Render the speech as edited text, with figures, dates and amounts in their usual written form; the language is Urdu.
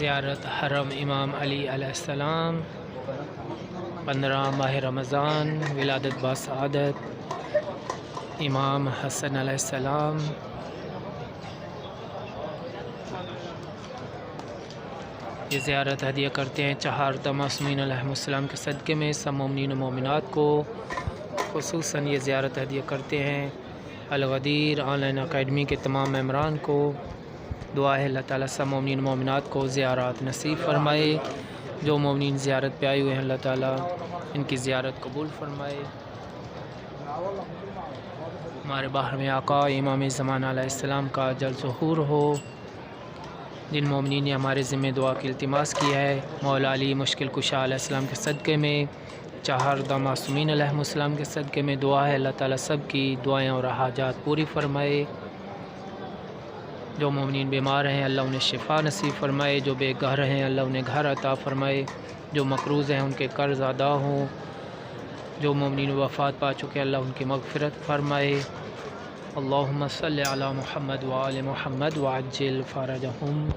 زیارت حرم امام علی علیہ السلام، 15 ماہ رمضان، ولادت باسعادت امام حسن علیہ السلام۔ یہ زیارت ہدیہ کرتے ہیں چہاردہ معصومین علیہ السلام کے صدقے میں سب مومنین و مومنات کو، خصوصاً یہ زیارت ہدیہ کرتے ہیں الغدیر آن لائن اکیڈمی کے تمام ممبران کو۔ دعا ہے اللہ تعالیٰ سب مومنین و مومنات کو زیارات نصیب فرمائے۔ جو مومنین زیارت پہ آئے ہوئے ہیں اللہ تعالیٰ ان کی زیارت قبول فرمائے۔ ہمارے باہر میں آقا امام زمان علیہ السلام کا جلد ظہور ہو۔ جن مومنین نے ہمارے ذمہ دعا کی التماس کیا ہے، مولا علی مشکل کشا علیہ السلام کے صدقے میں، چہاردہ معصومین علیہ السلام کے صدقے میں دعا ہے اللہ تعالیٰ سب کی دعائیں اور حاجات پوری فرمائے۔ جو مومنین بیمار ہیں اللہ انہیں شفا نصیب فرمائے، جو بے گھر ہیں اللہ انہیں گھر عطا فرمائے، جو مقروض ہیں ان کے قرض ادا ہوں، جو مومنین وفات پا چکے اللہ ان کی مغفرت فرمائے۔ اللہم صلی علی محمد وآل محمد وعجل فرجہم۔